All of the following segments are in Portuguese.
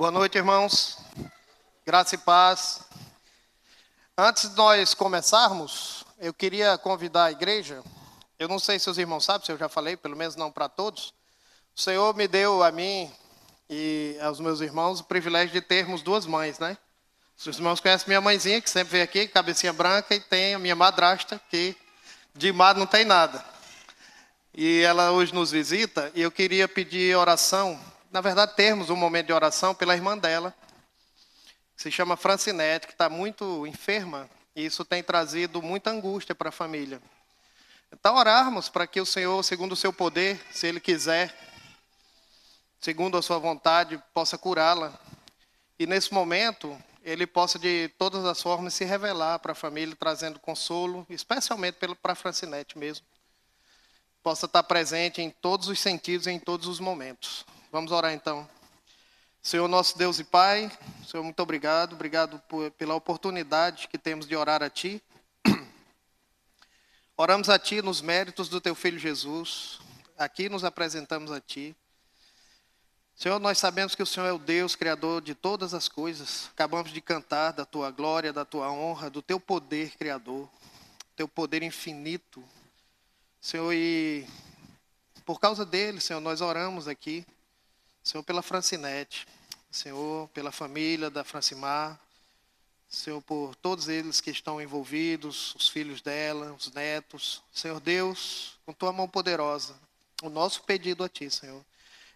Boa noite, irmãos. Graça e paz. Antes de nós começarmos, eu queria convidar a igreja. Eu não sei se os irmãos sabem, se eu já falei, pelo menos não para todos. O Senhor me deu a mim e aos meus irmãos o privilégio de termos duas mães, né? Os irmãos conhecem minha mãezinha, que sempre vem aqui, cabecinha branca, e tem a minha madrasta, que de mar não tem nada. E ela hoje nos visita, e eu queria pedir oração, na verdade termos um momento de oração pela irmã dela, que se chama Francinete, que está muito enferma, e isso tem trazido muita angústia para a família. Então orarmos para que o Senhor, segundo o seu poder, se Ele quiser, segundo a sua vontade, possa curá-la. E nesse momento, Ele possa de todas as formas se revelar para a família, trazendo consolo, especialmente para a Francinete mesmo. Possa estar presente em todos os sentidos e em todos os momentos. Vamos orar então. Senhor nosso Deus e Pai, Senhor, muito obrigado. Obrigado pela oportunidade que temos de orar a Ti. Oramos a Ti nos méritos do Teu Filho Jesus. Aqui nos apresentamos a Ti. Senhor, nós sabemos que o Senhor é o Deus, Criador de todas as coisas. Acabamos de cantar da Tua glória, da Tua honra, do Teu poder, Criador. Teu poder infinito. Senhor, e por causa dele, Senhor, nós oramos aqui. Senhor, pela Francinete. Senhor, pela família da Francimar. Senhor, por todos eles que estão envolvidos, os filhos dela, os netos. Senhor Deus, com Tua mão poderosa, o nosso pedido a Ti, Senhor,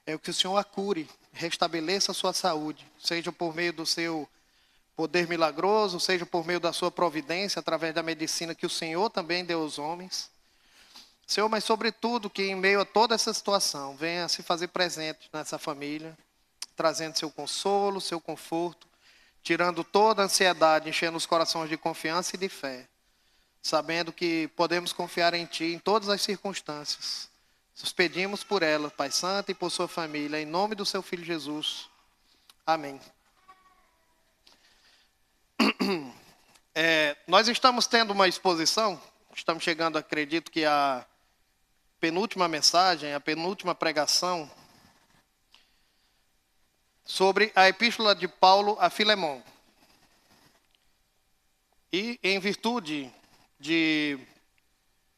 é que o Senhor a cure, restabeleça a sua saúde, seja por meio do Seu poder milagroso, seja por meio da Sua providência, através da medicina que o Senhor também deu aos homens. Senhor, mas sobretudo que em meio a toda essa situação, venha se fazer presente nessa família, trazendo seu consolo, seu conforto, tirando toda a ansiedade, enchendo os corações de confiança e de fé, sabendo que podemos confiar em Ti em todas as circunstâncias. Nos pedimos por ela, Pai Santo, e por sua família, em nome do Seu Filho Jesus. Amém. Nós estamos tendo uma exposição, estamos chegando, acredito que a penúltima mensagem, a penúltima pregação, sobre a epístola de Paulo a Filemão. E em virtude de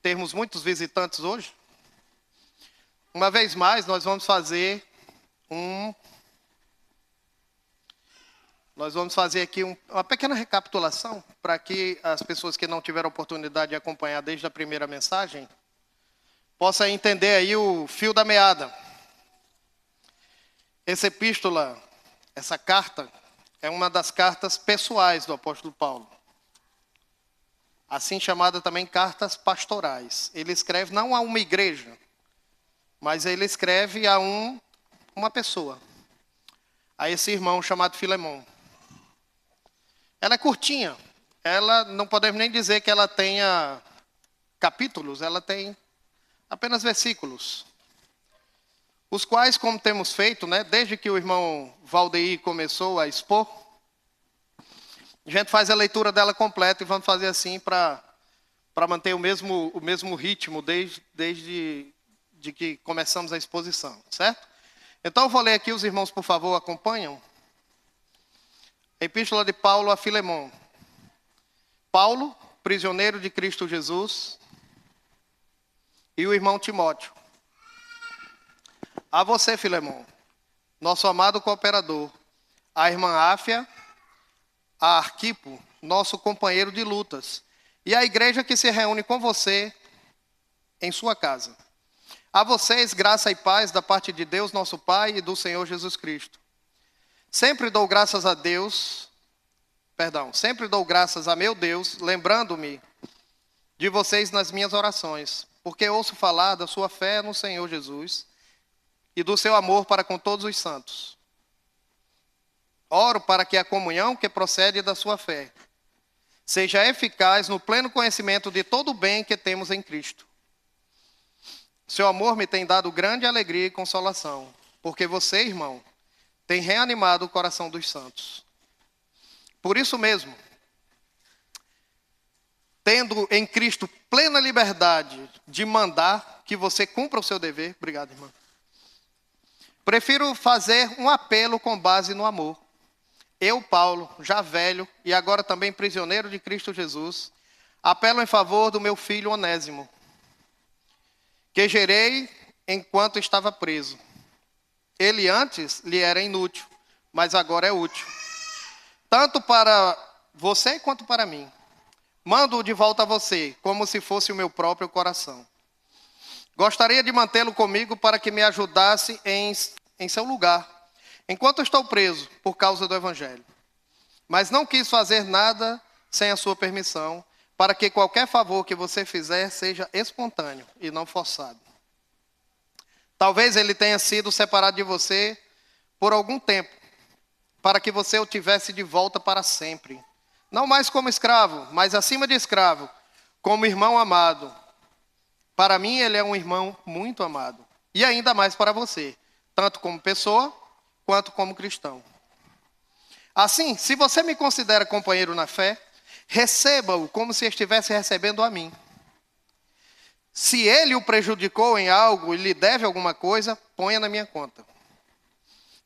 termos muitos visitantes hoje, uma vez mais nós vamos fazer aqui uma pequena recapitulação para que as pessoas que não tiveram oportunidade de acompanhar desde a primeira mensagem possam entender aí o fio da meada. Essa epístola, essa carta, é uma das cartas pessoais do apóstolo Paulo. Assim chamada também cartas pastorais. Ele escreve não a uma igreja, mas ele escreve a uma pessoa. A esse irmão chamado Filemão. Ela é curtinha. Ela, não podemos nem dizer que ela tenha capítulos, ela tem apenas versículos. Os quais, como temos feito, né, desde que o irmão Valdeir começou a expor, a gente faz a leitura dela completa e vamos fazer assim para manter o mesmo ritmo desde que começamos a exposição, certo? Então eu vou ler aqui, os irmãos, por favor, acompanham. Epístola de Paulo a Filemão. Paulo, prisioneiro de Cristo Jesus, e o irmão Timóteo. A você, Filemão, nosso amado cooperador, a irmã Áfia, a Arquipo, nosso companheiro de lutas, e a igreja que se reúne com você em sua casa. A vocês, graça e paz da parte de Deus, nosso Pai, e do Senhor Jesus Cristo. Sempre dou graças a meu Deus, lembrando-me de vocês nas minhas orações, porque ouço falar da sua fé no Senhor Jesus e do seu amor para com todos os santos. Oro para que a comunhão que procede da sua fé seja eficaz no pleno conhecimento de todo o bem que temos em Cristo. Seu amor me tem dado grande alegria e consolação, porque você, irmão, tem reanimado o coração dos santos. Por isso mesmo, tendo em Cristo plena liberdade de mandar que você cumpra o seu dever. Obrigado, irmã. prefiro fazer um apelo com base no amor. Eu, Paulo, já velho e agora também prisioneiro de Cristo Jesus, apelo em favor do meu filho Onésimo, que gerei enquanto estava preso. Ele antes lhe era inútil, mas agora é útil, tanto para você quanto para mim. Mando-o de volta a você, como se fosse o meu próprio coração. Gostaria de mantê-lo comigo para que me ajudasse em seu lugar, enquanto estou preso por causa do Evangelho. Mas não quis fazer nada sem a sua permissão, para que qualquer favor que você fizer seja espontâneo e não forçado. Talvez ele tenha sido separado de você por algum tempo, para que você o tivesse de volta para sempre. Não mais como escravo, mas acima de escravo, como irmão amado. Para mim ele é um irmão muito amado. E ainda mais para você, tanto como pessoa, quanto como cristão. Assim, se você me considera companheiro na fé, receba-o como se estivesse recebendo a mim. Se ele o prejudicou em algo e lhe deve alguma coisa, ponha na minha conta.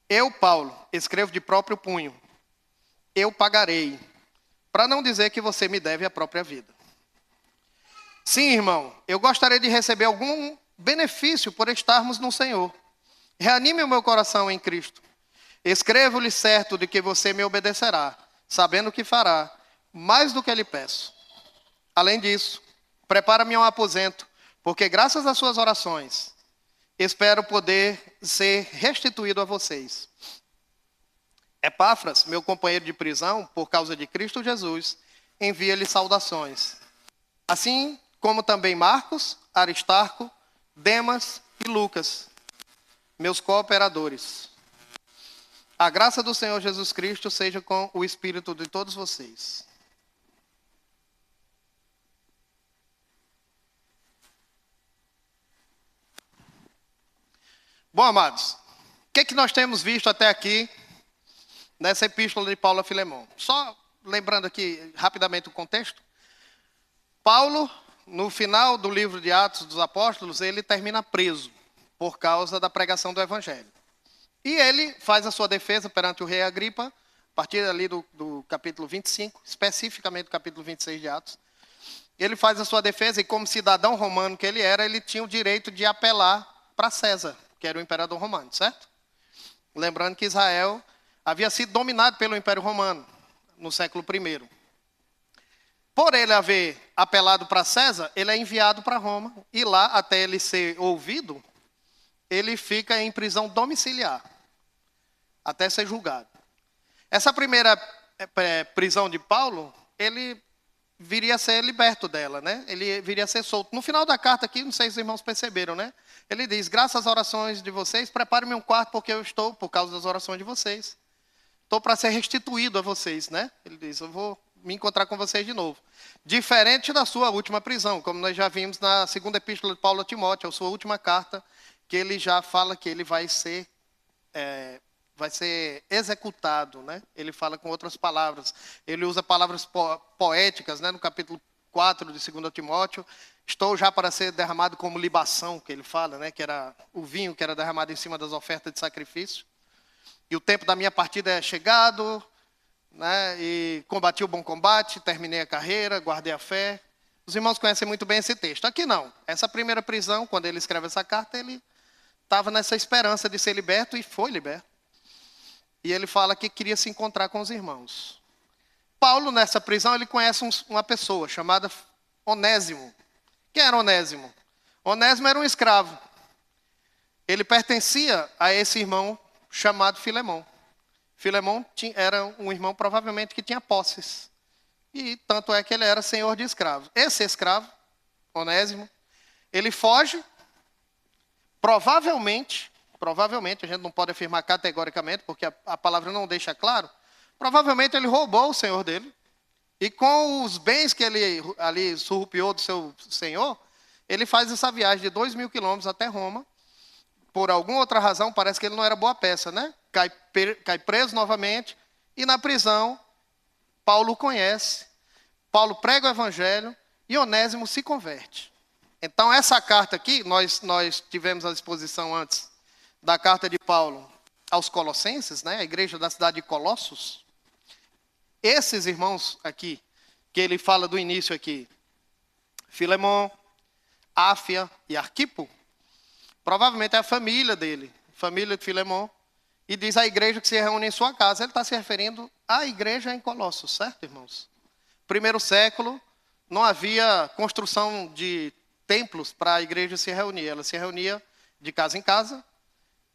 Eu, Paulo, escrevo de próprio punho. Eu pagarei, para não dizer que você me deve a própria vida. Sim, irmão, eu gostaria de receber algum benefício por estarmos no Senhor. Reanime o meu coração em Cristo. Escrevo-lhe certo de que você me obedecerá, sabendo o que fará, mais do que lhe peço. Além disso, prepara-me um aposento, porque graças às suas orações, espero poder ser restituído a vocês. Epáfras, meu companheiro de prisão, por causa de Cristo Jesus, envia-lhe saudações. Assim como também Marcos, Aristarco, Demas e Lucas, meus cooperadores. A graça do Senhor Jesus Cristo seja com o espírito de todos vocês. Bom, amados, o que nós temos visto até aqui nessa epístola de Paulo a Filemão? Só lembrando aqui rapidamente o contexto. Paulo, no final do livro de Atos dos Apóstolos, ele termina preso por causa da pregação do Evangelho. E ele faz a sua defesa perante o rei Agripa, a partir ali do capítulo 25, especificamente do capítulo 26 de Atos. Ele faz a sua defesa e, como cidadão romano que ele era, ele tinha o direito de apelar para César, que era o imperador romano, certo? Lembrando que Israel havia sido dominado pelo Império Romano no século I. Por ele haver apelado para César, ele é enviado para Roma e lá, até ele ser ouvido, ele fica em prisão domiciliar, até ser julgado. Essa primeira prisão de Paulo, ele viria a ser liberto dela, né? Ele viria a ser solto. No final da carta aqui, não sei se os irmãos perceberam, né? Ele diz, graças às orações de vocês, prepare-me um quarto porque eu estou, por causa das orações de vocês, estou para ser restituído a vocês, né? Ele diz, eu vou me encontrar com vocês de novo. Diferente da sua última prisão, como nós já vimos na segunda epístola de Paulo a Timóteo, a sua última carta, que ele já fala que ele vai ser executado, né? Ele fala com outras palavras. Ele usa palavras poéticas, né? No capítulo 4 de 2 Timóteo. Estou já para ser derramado como libação, que ele fala, né? Que era o vinho que era derramado em cima das ofertas de sacrifício. E o tempo da minha partida é chegado, né? E combati o bom combate, terminei a carreira, guardei a fé. Os irmãos conhecem muito bem esse texto. Aqui não. Essa primeira prisão, quando ele escreve essa carta, ele estava nessa esperança de ser liberto e foi liberto. E ele fala que queria se encontrar com os irmãos. Paulo, nessa prisão, ele conhece uma pessoa chamada Onésimo. Quem era Onésimo? Onésimo era um escravo. Ele pertencia a esse irmão chamado Filemão. Filemão era um irmão provavelmente que tinha posses. E tanto é que ele era senhor de escravos. Esse escravo, Onésimo, ele foge. Provavelmente, a gente não pode afirmar categoricamente, porque a palavra não deixa claro, provavelmente ele roubou o senhor dele, e com os bens que ele ali surrupiou do seu senhor, ele faz essa viagem de 2.000 quilômetros até Roma. Por alguma outra razão, parece que ele não era boa peça, né? Cai preso novamente, e na prisão, Paulo conhece, Paulo prega o evangelho, e Onésimo se converte. Então, essa carta aqui, nós tivemos à disposição antes da carta de Paulo aos Colossenses, né, a igreja da cidade de Colossos, esses irmãos aqui, que ele fala do início aqui, Filemon, Áfia e Arquipo, provavelmente é a família dele, família de Filemon, e diz a igreja que se reúne em sua casa. Ele está se referindo à igreja em Colossos, certo, irmãos? Primeiro século, não havia construção de templos para a igreja se reunir. Ela se reunia de casa em casa,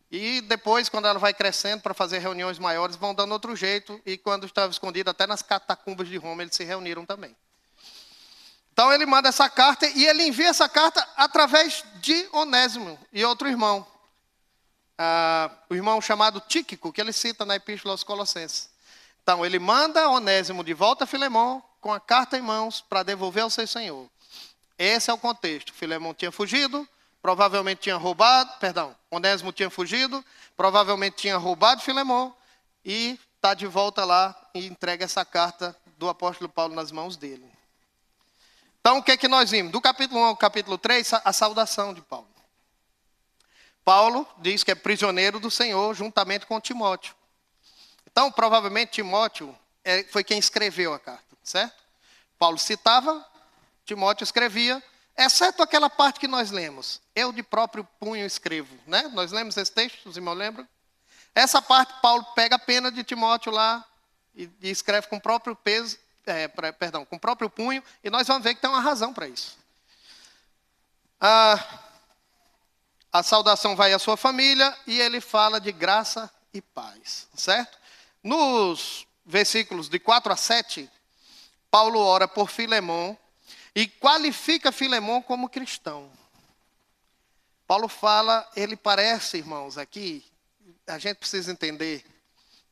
e depois, quando ela vai crescendo para fazer reuniões maiores, vão dando outro jeito, e quando estava escondido, até nas catacumbas de Roma, eles se reuniram também. Então ele manda essa carta, e ele envia essa carta através de Onésimo e outro irmão. O irmão chamado Tíquico, que ele cita na Epístola aos Colossenses. Então ele manda Onésimo de volta a Filemon, com a carta em mãos, para devolver ao seu senhor. Esse é o contexto. Filemon tinha fugido, provavelmente tinha roubado, Onésimo tinha fugido, provavelmente tinha roubado Filemon, e está de volta lá e entrega essa carta do apóstolo Paulo nas mãos dele. Então, o que é que nós vimos? Do capítulo 1 ao capítulo 3, a saudação de Paulo. Paulo diz que é prisioneiro do Senhor, juntamente com Timóteo. Então, provavelmente, Timóteo foi quem escreveu a carta, certo? Paulo citava, Timóteo escrevia, exceto aquela parte que nós lemos. Eu de próprio punho escrevo, né? Nós lemos esse texto, os irmãos lembram? Essa parte, Paulo pega a pena de Timóteo lá e escreve com o próprio peso, com o próprio punho, e nós vamos ver que tem uma razão para isso. A saudação vai à sua família, e ele fala de graça e paz, certo? Nos versículos de 4 a 7, Paulo ora por Filemon e qualifica Filemon como cristão. Paulo fala, ele parece, irmãos, aqui, a gente precisa entender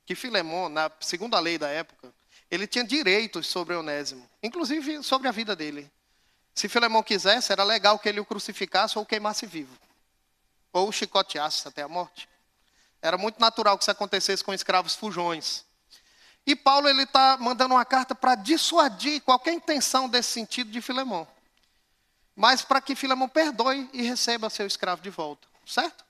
que Filemon, segundo a lei da época, ele tinha direitos sobre Onésimo, inclusive sobre a vida dele. Se Filemon quisesse, era legal que ele o crucificasse ou o queimasse vivo, ou o chicoteasse até a morte. Era muito natural que isso acontecesse com escravos fujões. E Paulo está mandando uma carta para dissuadir qualquer intenção desse sentido de Filemon, mas para que Filemon perdoe e receba seu escravo de volta, certo?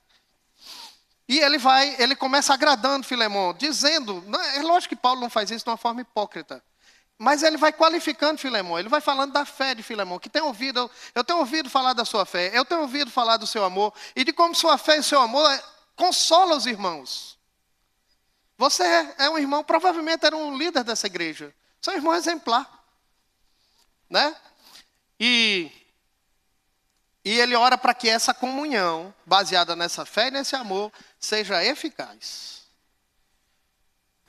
E ele começa agradando Filemon, dizendo, é lógico que Paulo não faz isso de uma forma hipócrita, mas ele vai qualificando Filemon, ele vai falando da fé de Filemon, que eu tenho ouvido falar da sua fé, eu tenho ouvido falar do seu amor, e de como sua fé e seu amor consola os irmãos. Você é um irmão, provavelmente era um líder dessa igreja, você é um irmão exemplar, né? E ele ora para que essa comunhão, baseada nessa fé e nesse amor, seja eficaz.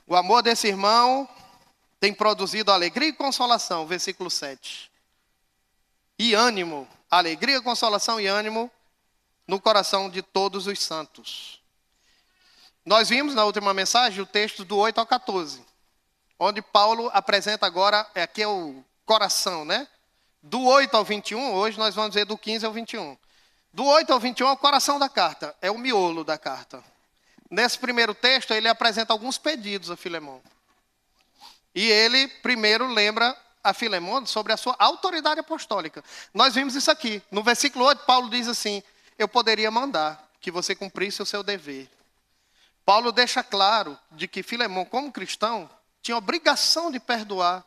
O amor desse irmão tem produzido alegria e consolação, versículo 7. E ânimo, alegria, consolação e ânimo no coração de todos os santos. Nós vimos na última mensagem o texto do 8 ao 14, onde Paulo apresenta agora, aqui é o coração, né? Do 8 ao 21, hoje nós vamos ver do 15 ao 21. Do 8 ao 21 é o coração da carta, é o miolo da carta. Nesse primeiro texto, ele apresenta alguns pedidos a Filemon. E ele primeiro lembra a Filemon sobre a sua autoridade apostólica. Nós vimos isso aqui. No versículo 8, Paulo diz assim, eu poderia mandar que você cumprisse o seu dever. Paulo deixa claro de que Filemon, como cristão, tinha obrigação de perdoar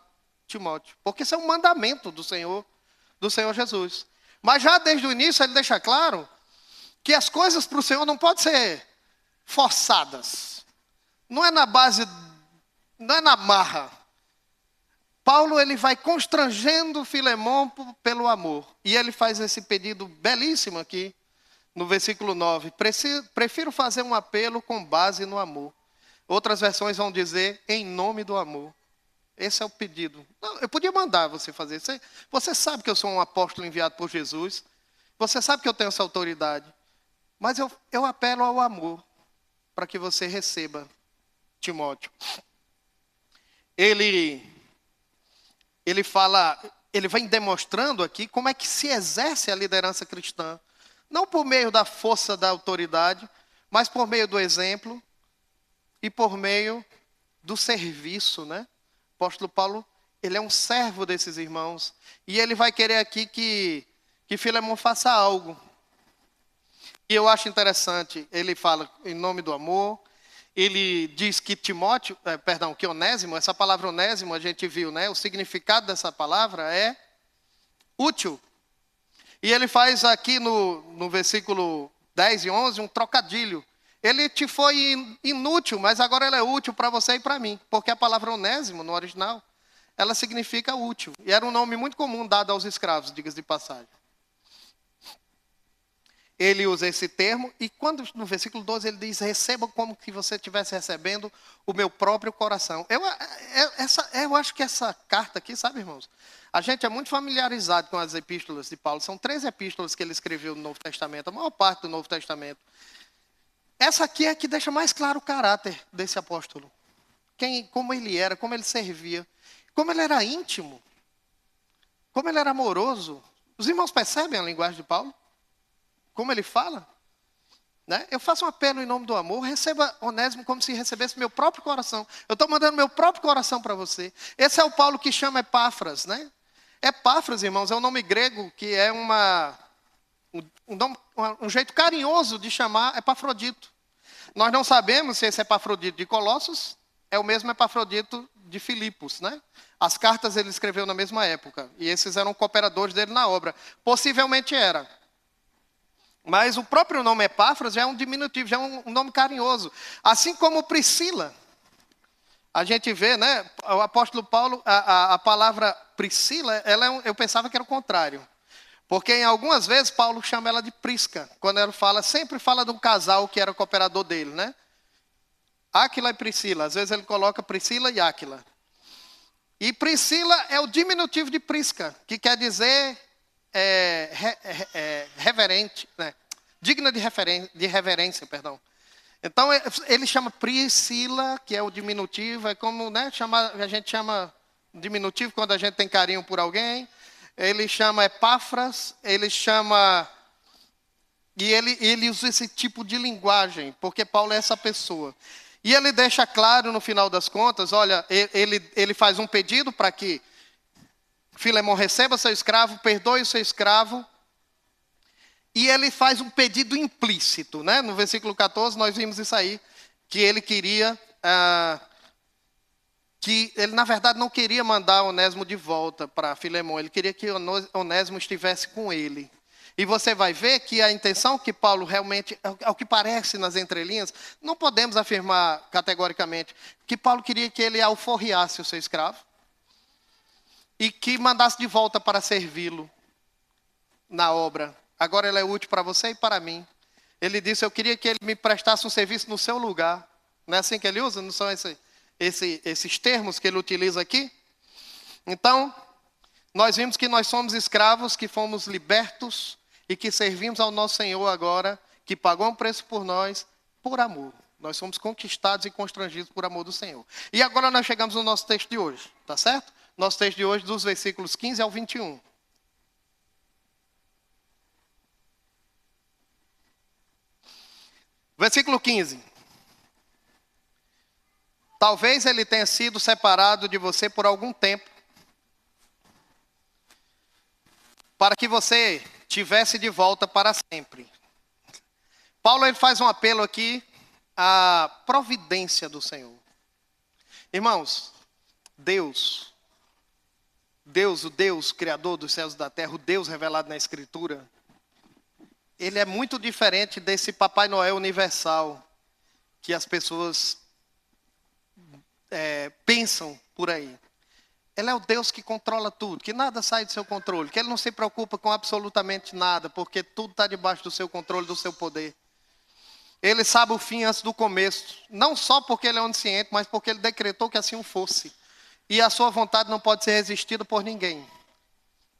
Timóteo, porque isso é um mandamento do Senhor Jesus. Mas já desde o início ele deixa claro que as coisas para o Senhor não podem ser forçadas. Não é na base, não é na marra. Paulo ele vai constrangendo Filemon pelo amor. E ele faz esse pedido belíssimo aqui no versículo 9. Prefiro fazer um apelo com base no amor. Outras versões vão dizer em nome do amor. Esse é o pedido. Eu podia mandar você fazer. Você sabe que eu sou um apóstolo enviado por Jesus. Você sabe que eu tenho essa autoridade. Mas eu apelo ao amor para que você receba Timóteo. Ele vem demonstrando aqui como é que se exerce a liderança cristã. Não por meio da força da autoridade, mas por meio do exemplo e por meio do serviço, né? O apóstolo Paulo, ele é um servo desses irmãos. E ele vai querer aqui que Filemon faça algo. E eu acho interessante, ele fala em nome do amor, ele diz que que Onésimo, essa palavra Onésimo, a gente viu, né? O significado dessa palavra é útil. E ele faz aqui no versículo 10 e 11 um trocadilho. Ele te foi inútil, mas agora ele é útil para você e para mim. Porque a palavra Onésimo, no original, ela significa útil. E era um nome muito comum dado aos escravos, diga-se de passagem. Ele usa esse termo, e quando no versículo 12 ele diz, receba como que você estivesse recebendo o meu próprio coração. Eu acho que essa carta aqui, sabe, irmãos? A gente é muito familiarizado com as epístolas de Paulo. São 3 epístolas que ele escreveu no Novo Testamento, a maior parte do Novo Testamento. Essa aqui é a que deixa mais claro o caráter desse apóstolo. Como ele era, como ele servia, como ele era íntimo, como ele era amoroso. Os irmãos percebem a linguagem de Paulo? Como ele fala, né? Eu faço um apelo em nome do amor, receba Onésimo como se recebesse meu próprio coração. Eu estou mandando meu próprio coração para você. Esse é o Paulo que chama Epáfras, né? Epáfras, irmãos, é um nome grego que é um jeito carinhoso de chamar Epafrodito. Nós não sabemos se esse Epafrodito de Colossos é o mesmo Epafrodito de Filipos, né? As cartas ele escreveu na mesma época, e esses eram cooperadores dele na obra. Possivelmente era. Mas o próprio nome Epáfras já é um diminutivo, já é um nome carinhoso. Assim como Priscila. A gente vê, né? O apóstolo Paulo, a palavra Priscila, eu pensava que era o contrário. Porque em algumas vezes Paulo chama ela de Prisca. Quando ele sempre fala de um casal que era cooperador dele, né? Áquila e Priscila. Às vezes ele coloca Priscila e Áquila. E Priscila é o diminutivo de Prisca, que quer dizer reverente, né? Digna de reverência, perdão. Então ele chama Priscila, que é o diminutivo, é como, né, a gente chama diminutivo quando a gente tem carinho por alguém. Ele chama Epáfras, ele chama, e ele usa esse tipo de linguagem, porque Paulo é essa pessoa. E ele deixa claro no final das contas, olha, ele faz um pedido para que Filemão receba seu escravo, perdoe o seu escravo. E ele faz um pedido implícito, né? No versículo 14 nós vimos isso aí, que ele queria, que ele na verdade não queria mandar Onésimo de volta para Filemão, ele queria que Onésimo estivesse com ele. E você vai ver que a intenção que Paulo realmente, ao que parece nas entrelinhas, não podemos afirmar categoricamente, que Paulo queria que ele alforriasse o seu escravo, e que mandasse de volta para servi-lo na obra. Agora ele é útil para você e para mim. Ele disse, eu queria que ele me prestasse um serviço no seu lugar. Não é assim que ele usa? Não são esses termos que ele utiliza aqui? Então, nós vimos que nós somos escravos, que fomos libertos e que servimos ao nosso Senhor agora, que pagou um preço por nós, por amor. Nós somos conquistados e constrangidos por amor do Senhor. E agora nós chegamos no nosso texto de hoje, tá certo? Nosso texto de hoje, dos versículos 15 ao 21. Versículo 15. Talvez ele tenha sido separado de você por algum tempo, para que você tivesse de volta para sempre. Paulo ele faz um apelo aqui à providência do Senhor. Irmãos, Deus, o Deus criador dos céus e da terra, o Deus revelado na Escritura, ele é muito diferente desse Papai Noel universal que as pessoas pensam por aí. Ele é o Deus que controla tudo, que nada sai do seu controle, que ele não se preocupa com absolutamente nada, porque tudo está debaixo do seu controle, do seu poder. Ele sabe o fim antes do começo, não só porque ele é onisciente, mas porque ele decretou que assim o fosse. E a sua vontade não pode ser resistida por ninguém.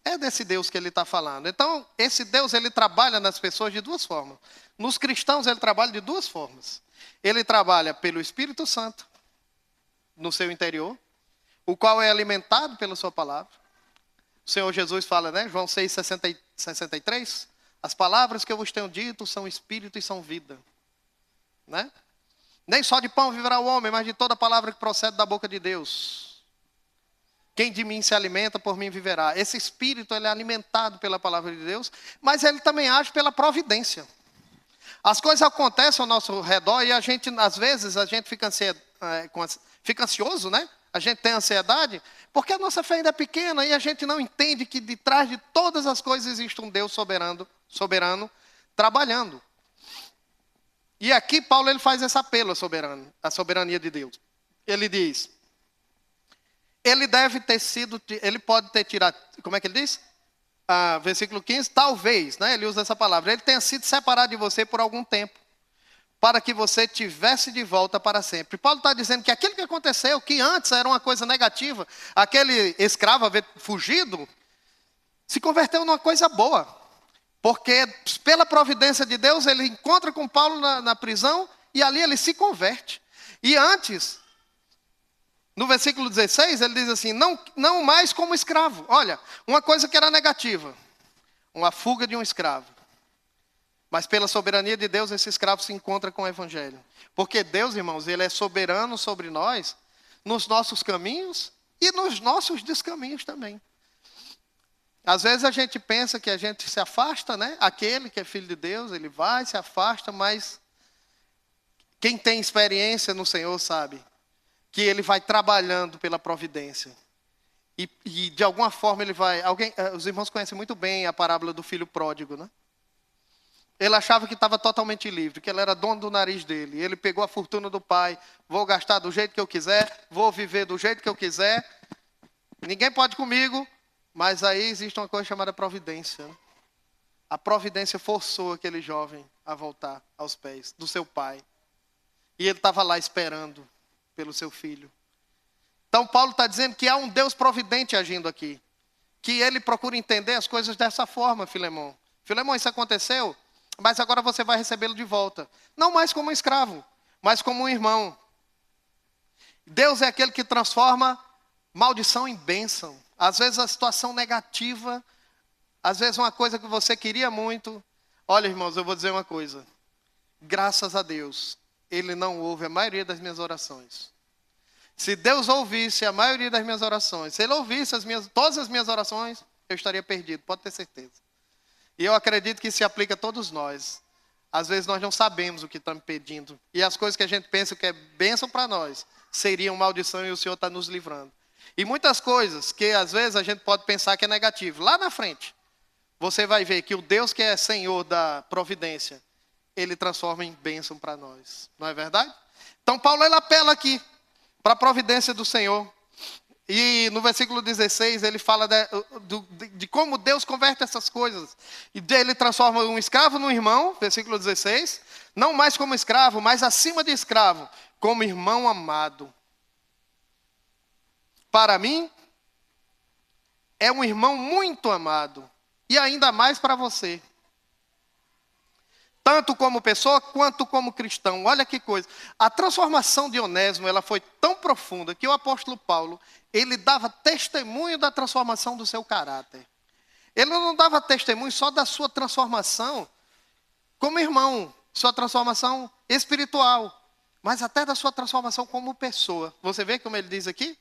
É desse Deus que ele está falando. Então, esse Deus, ele trabalha nas pessoas de duas formas. Nos cristãos, ele trabalha de duas formas. Ele trabalha pelo Espírito Santo, no seu interior, o qual é alimentado pela sua palavra. O Senhor Jesus fala, né? João 6, 63. As palavras que eu vos tenho dito são espírito e são vida. Né? Nem só de pão viverá o homem, mas de toda palavra que procede da boca de Deus. Quem de mim se alimenta, por mim viverá. Esse espírito ele é alimentado pela palavra de Deus, mas ele também age pela providência. As coisas acontecem ao nosso redor e a gente, às vezes, a gente fica ansioso, né? A gente tem ansiedade, porque a nossa fé ainda é pequena e a gente não entende que de trás de todas as coisas existe um Deus soberano trabalhando. E aqui Paulo ele faz esse apelo à soberania de Deus. Ele diz, ele pode ter tirado, como é que ele diz? Versículo 15, talvez, né? Ele usa essa palavra, ele tenha sido separado de você por algum tempo, para que você tivesse de volta para sempre. Paulo está dizendo que aquilo que aconteceu, que antes era uma coisa negativa, aquele escravo haver fugido, se converteu numa coisa boa. Porque pela providência de Deus, ele encontra com Paulo na prisão e ali ele se converte. E antes, no versículo 16, ele diz assim, não mais como escravo. Olha, uma coisa que era negativa, uma fuga de um escravo. Mas pela soberania de Deus, esse escravo se encontra com o Evangelho. Porque Deus, irmãos, ele é soberano sobre nós, nos nossos caminhos e nos nossos descaminhos também. Às vezes a gente pensa que a gente se afasta, né? Aquele que é filho de Deus, ele vai, se afasta, mas quem tem experiência no Senhor sabe que ele vai trabalhando pela providência. E de alguma forma ele vai... os irmãos conhecem muito bem a parábola do filho pródigo, né? Ele achava que estava totalmente livre, que ele era dono do nariz dele. Ele pegou a fortuna do pai, vou gastar do jeito que eu quiser, vou viver do jeito que eu quiser. Ninguém pode comigo, mas aí existe uma coisa chamada providência. A providência forçou aquele jovem a voltar aos pés do seu pai. E ele estava lá esperando pelo seu filho. Então Paulo está dizendo que há um Deus providente agindo aqui. Que ele procura entender as coisas dessa forma, Filemão. Filemão, isso aconteceu? Mas agora você vai recebê-lo de volta. Não mais como um escravo, mas como um irmão. Deus é aquele que transforma maldição em bênção. Às vezes a situação negativa, às vezes uma coisa que você queria muito. Olha, irmãos, eu vou dizer uma coisa. Graças a Deus, Ele não ouve a maioria das minhas orações. Se Deus ouvisse a maioria das minhas orações, se Ele ouvisse todas as minhas orações, eu estaria perdido, pode ter certeza. E eu acredito que se aplica a todos nós. Às vezes nós não sabemos o que estamos pedindo. E as coisas que a gente pensa que é bênção para nós, seriam maldição e o Senhor está nos livrando. E muitas coisas que às vezes a gente pode pensar que é negativo. Lá na frente, você vai ver que o Deus que é Senhor da providência, Ele transforma em bênção para nós. Não é verdade? Então Paulo ele apela aqui para a providência do Senhor. E no versículo 16 ele fala de como Deus converte essas coisas. E ele transforma um escravo num irmão, versículo 16. Não mais como escravo, mas acima de escravo, como irmão amado. Para mim, é um irmão muito amado. E ainda mais para você. Tanto como pessoa, quanto como cristão. Olha que coisa. A transformação de Onésimo, ela foi tão profunda que o apóstolo Paulo, ele dava testemunho da transformação do seu caráter. Ele não dava testemunho só da sua transformação como irmão, sua transformação espiritual, mas até da sua transformação como pessoa. Você vê como ele diz aqui?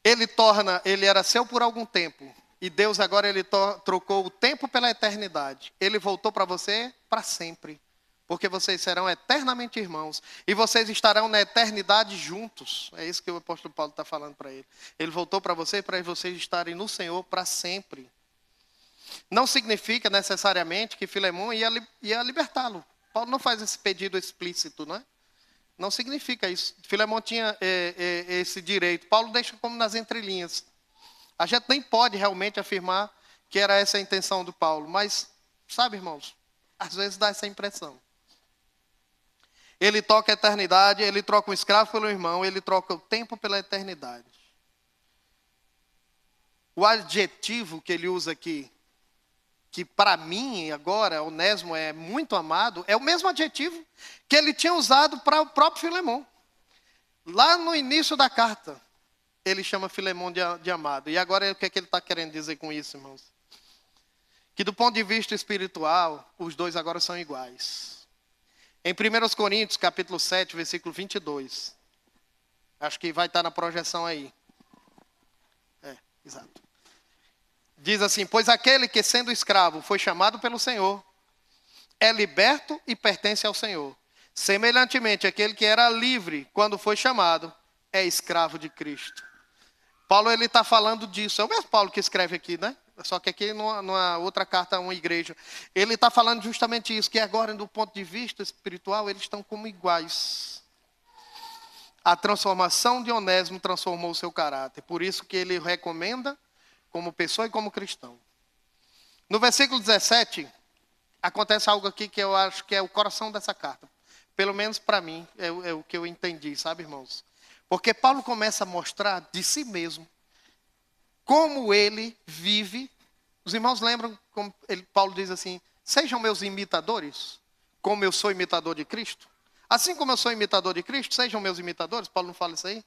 Ele era seu por algum tempo. E Deus agora ele trocou o tempo pela eternidade. Ele voltou para você para sempre. Porque vocês serão eternamente irmãos. E vocês estarão na eternidade juntos. É isso que o apóstolo Paulo está falando para ele. Ele voltou para você para vocês estarem no Senhor para sempre. Não significa necessariamente que Filemão ia libertá-lo. Paulo não faz esse pedido explícito, não é? Não significa isso. Filemão tinha esse direito. Paulo deixa como nas entrelinhas. A gente nem pode realmente afirmar que era essa a intenção do Paulo. Mas, sabe, irmãos, às vezes dá essa impressão. Ele toca a eternidade, ele troca o escravo pelo irmão, ele troca o tempo pela eternidade. O adjetivo que ele usa aqui, que para mim agora, Onésimo é muito amado, é o mesmo adjetivo que ele tinha usado para o próprio Filemão. Lá no início da carta, ele chama Filemão de amado. E agora o que é que ele está querendo dizer com isso, irmãos? Que do ponto de vista espiritual, os dois agora são iguais. Em 1 Coríntios, capítulo 7, versículo 22. Acho que vai estar na projeção aí. Exato. Diz assim: pois aquele que sendo escravo foi chamado pelo Senhor, é liberto e pertence ao Senhor. Semelhantemente, aquele que era livre quando foi chamado, é escravo de Cristo. Paulo, ele está falando disso. É o mesmo Paulo que escreve aqui, né? Só que aqui numa outra carta a uma igreja. Ele está falando justamente isso, que agora, do ponto de vista espiritual, eles estão como iguais. A transformação de Onésimo transformou o seu caráter. Por isso que ele recomenda como pessoa e como cristão. No versículo 17, acontece algo aqui que eu acho que é o coração dessa carta. Pelo menos para mim, é o que eu entendi, sabe, irmãos? Porque Paulo começa a mostrar de si mesmo como ele vive. Os irmãos lembram como Paulo diz assim: sejam meus imitadores, como eu sou imitador de Cristo. Assim como eu sou imitador de Cristo, sejam meus imitadores. Paulo não fala isso aí?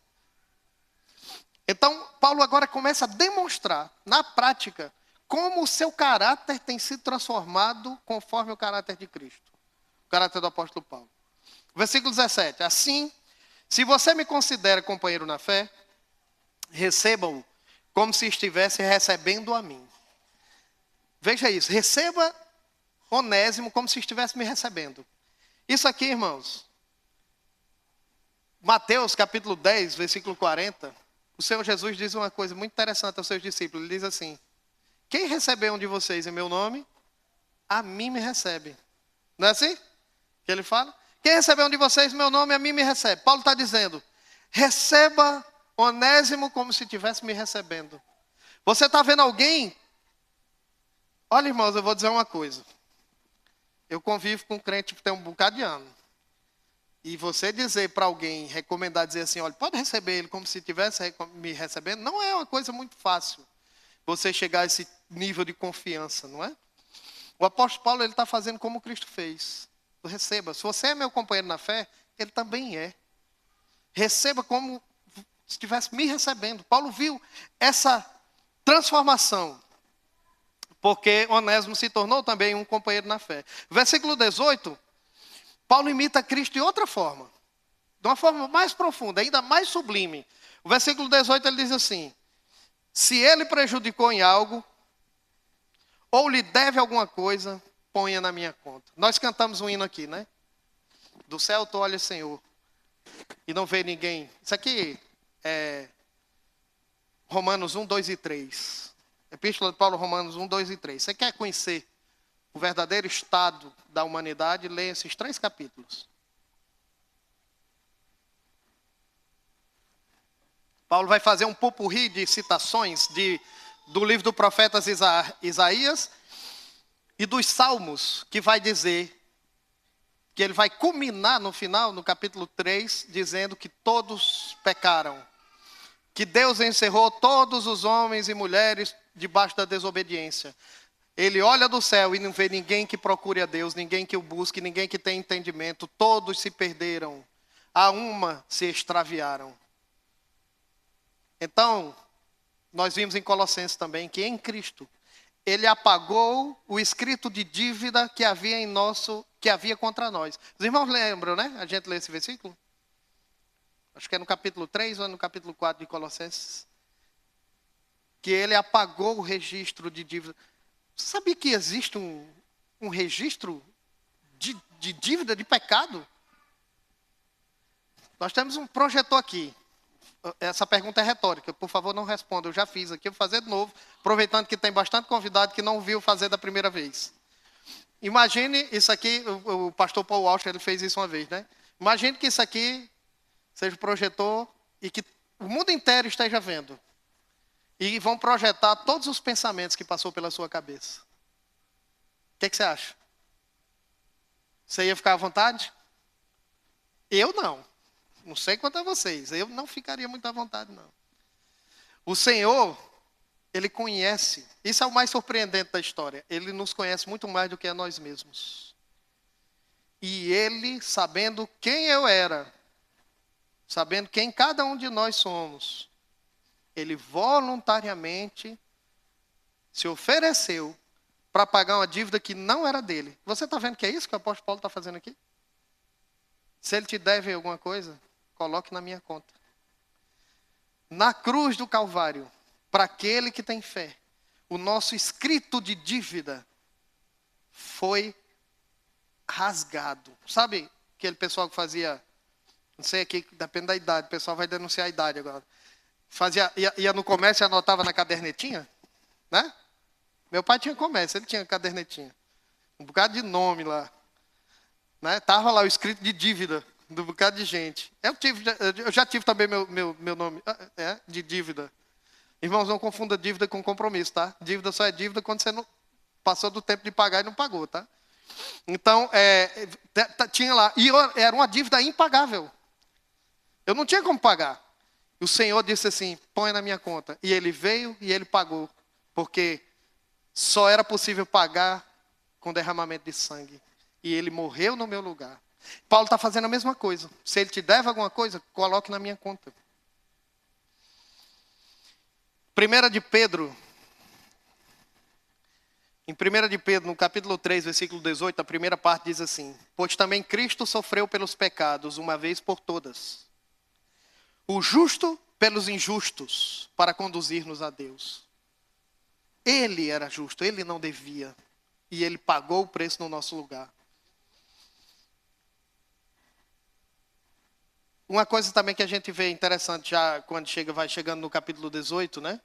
Então, Paulo agora começa a demonstrar, na prática, como o seu caráter tem sido transformado conforme o caráter de Cristo. O caráter do apóstolo Paulo. Versículo 17. Assim, se você me considera companheiro na fé, recebam-o como se estivesse recebendo a mim. Veja isso, receba Onésimo como se estivesse me recebendo. Isso aqui, irmãos, Mateus capítulo 10, versículo 40, o Senhor Jesus diz uma coisa muito interessante aos seus discípulos. Ele diz assim: quem recebeu um de vocês em meu nome, a mim me recebe. Não é assim que ele fala? Quem recebeu um de vocês em meu nome, a mim me recebe. Paulo está dizendo: receba Onésimo como se estivesse me recebendo. Você está vendo alguém? Olha, irmãos, eu vou dizer uma coisa. Eu convivo com um crente que tem um bocado de ano. E você dizer para alguém, recomendar, dizer assim: olha, pode receber ele como se estivesse me recebendo, não é uma coisa muito fácil. Você chegar a esse nível de confiança, não é? O apóstolo Paulo, ele está fazendo como Cristo fez. Receba. Se você é meu companheiro na fé, ele também é. Receba como se estivesse me recebendo. Paulo viu essa transformação, porque Onésimo se tornou também um companheiro na fé. Versículo 18, Paulo imita Cristo de outra forma. De uma forma mais profunda, ainda mais sublime. O versículo 18 ele diz assim: se ele prejudicou em algo, ou lhe deve alguma coisa, ponha na minha conta. Nós cantamos um hino aqui, né? Do céu tu olha, Senhor, e não vê ninguém. Isso aqui é Romanos 1, 2 e 3. Epístola de Paulo, Romanos 1, 2 e 3. Você quer conhecer o verdadeiro estado da humanidade? Leia esses 3 capítulos. Paulo vai fazer um popurrí de citações do livro do profeta Isaías e dos Salmos, que vai dizer que ele vai culminar no final, no capítulo 3, dizendo que todos pecaram. Que Deus encerrou todos os homens e mulheres debaixo da desobediência. Ele olha do céu e não vê ninguém que procure a Deus, ninguém que o busque, ninguém que tenha entendimento. Todos se perderam, a uma se extraviaram. Então, nós vimos em Colossenses também que em Cristo, ele apagou o escrito de dívida que havia contra nós. Os irmãos lembram, né? A gente lê esse versículo? Acho que é no capítulo 3 ou no capítulo 4 de Colossenses. Que ele apagou o registro de dívida. Você sabia que existe um registro de dívida, de pecado? Nós temos um projetor aqui. Essa pergunta é retórica, por favor não responda, eu já fiz aqui, eu vou fazer de novo, aproveitando que tem bastante convidado que não viu fazer da primeira vez. Imagine isso aqui, o pastor Paul Walsh, ele fez isso uma vez, né? Imagine que isso aqui seja o projetor e que o mundo inteiro esteja vendo. E vão projetar todos os pensamentos que passou pela sua cabeça. O que você acha? Você ia ficar à vontade? Eu não. Não sei quanto a vocês. Eu não ficaria muito à vontade, não. O Senhor, Ele conhece. Isso é o mais surpreendente da história. Ele nos conhece muito mais do que a nós mesmos. E Ele, sabendo quem eu era, sabendo quem cada um de nós somos, Ele voluntariamente se ofereceu para pagar uma dívida que não era dele. Você está vendo que é isso que o apóstolo Paulo está fazendo aqui? Se ele te deve alguma coisa, coloque na minha conta. Na cruz do Calvário, para aquele que tem fé, o nosso escrito de dívida foi rasgado. Sabe aquele pessoal que fazia, não sei aqui, depende da idade, o pessoal vai denunciar a idade agora. Ia no comércio e anotava na cadernetinha, né? Meu pai tinha comércio, ele tinha cadernetinha. Um bocado de nome lá. Né? Tava lá o escrito de dívida do bocado de gente. Eu já tive também meu nome de dívida. Irmãos, não confunda dívida com compromisso, tá? Dívida só é dívida quando você não passou do tempo de pagar e não pagou, tá? Então, tinha lá. E era uma dívida impagável. Eu não tinha como pagar. O Senhor disse assim, põe na minha conta. E ele veio e ele pagou. Porque só era possível pagar com derramamento de sangue. E ele morreu no meu lugar. Paulo está fazendo a mesma coisa. Se ele te deve alguma coisa, coloque na minha conta. 1 de Pedro. Em 1 de Pedro, no capítulo 3, versículo 18, a primeira parte diz assim: pois também Cristo sofreu pelos pecados, uma vez por todas. O justo pelos injustos, para conduzir-nos a Deus. Ele era justo, ele não devia. E ele pagou o preço no nosso lugar. Uma coisa também que a gente vê interessante já quando vai chegando no capítulo 18, né?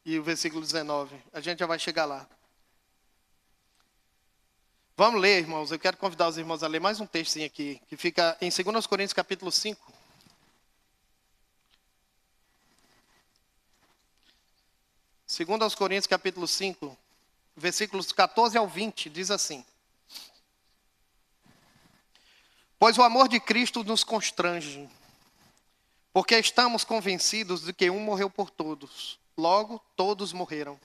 E o versículo 19. A gente já vai chegar lá. Vamos ler, irmãos. Eu quero convidar os irmãos a ler mais um textinho aqui, que fica em 2 Coríntios capítulo 5. 2 Coríntios capítulo 5, versículos 14 ao 20, diz assim: pois o amor de Cristo nos constrange, porque estamos convencidos de que um morreu por todos, logo todos morreram.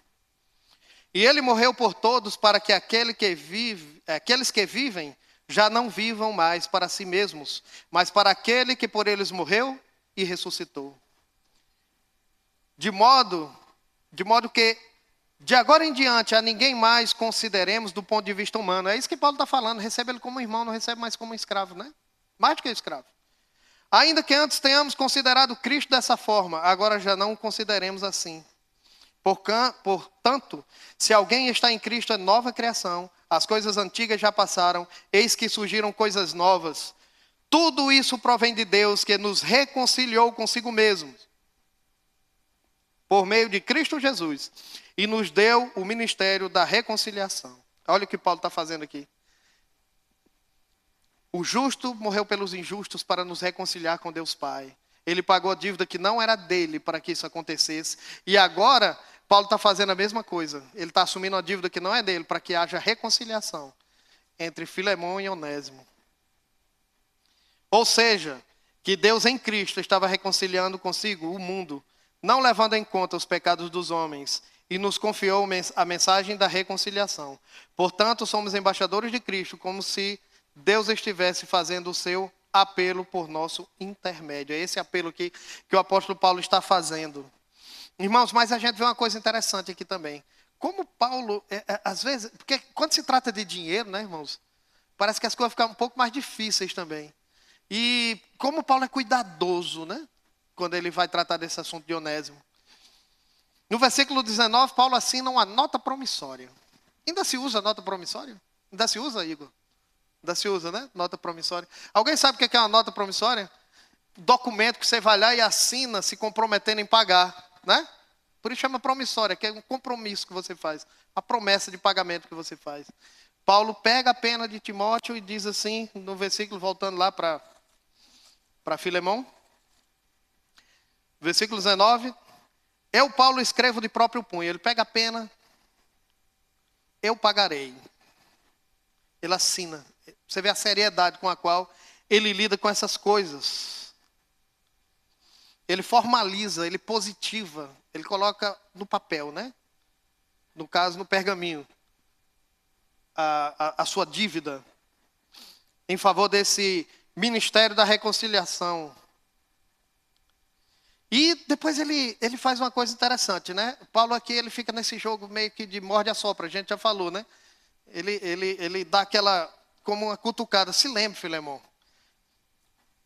E ele morreu por todos para que aqueles que vivem já não vivam mais para si mesmos, mas para aquele que por eles morreu e ressuscitou. De modo que de agora em diante a ninguém mais consideremos do ponto de vista humano. É isso que Paulo está falando. Recebe ele como irmão, não recebe mais como escravo, né? Mais do que escravo. Ainda que antes tenhamos considerado Cristo dessa forma, agora já não o consideremos assim. Portanto, se alguém está em Cristo, é nova criação. As coisas antigas já passaram, eis que surgiram coisas novas. Tudo isso provém de Deus, que nos reconciliou consigo mesmo, por meio de Cristo Jesus, e nos deu o ministério da reconciliação. Olha o que Paulo está fazendo aqui. O justo morreu pelos injustos para nos reconciliar com Deus Pai. Ele pagou a dívida que não era dele para que isso acontecesse. E agora, Paulo está fazendo a mesma coisa. Ele está assumindo a dívida que não é dele para que haja reconciliação entre Filemão e Onésimo. Ou seja, que Deus em Cristo estava reconciliando consigo o mundo, não levando em conta os pecados dos homens, e nos confiou a mensagem da reconciliação. Portanto, somos embaixadores de Cristo, como se Deus estivesse fazendo o seu apelo por nosso intermédio. É esse apelo que o apóstolo Paulo está fazendo. Irmãos, mas a gente vê uma coisa interessante aqui também. Como Paulo, às vezes, porque quando se trata de dinheiro, né, irmãos, parece que as coisas ficam um pouco mais difíceis também. E como Paulo é cuidadoso, né, quando ele vai tratar desse assunto de Onésimo. No versículo 19, Paulo assina uma nota promissória. Ainda se usa nota promissória? Ainda se usa, Igor? Ainda se usa, né? Nota promissória. Alguém sabe o que é uma nota promissória? Documento que você vai lá e assina se comprometendo em pagar, né? Por isso chama promissória, que é um compromisso que você faz. A promessa de pagamento que você faz. Paulo pega a pena de Timóteo e diz assim, no versículo, voltando lá para Filemão. Versículo 19. Eu, Paulo, escrevo de próprio punho. Ele pega a pena. Eu pagarei. Ele assina. Você vê a seriedade com a qual ele lida com essas coisas. Ele formaliza, ele positiva. Ele coloca no papel, né? No caso, no pergaminho. A sua dívida. Em favor desse ministério da reconciliação. E depois ele faz uma coisa interessante, né? Paulo aqui, ele fica nesse jogo meio que de morde a sopra, a gente já falou, né? Ele dá aquela, como uma cutucada, se lembre, Filemão,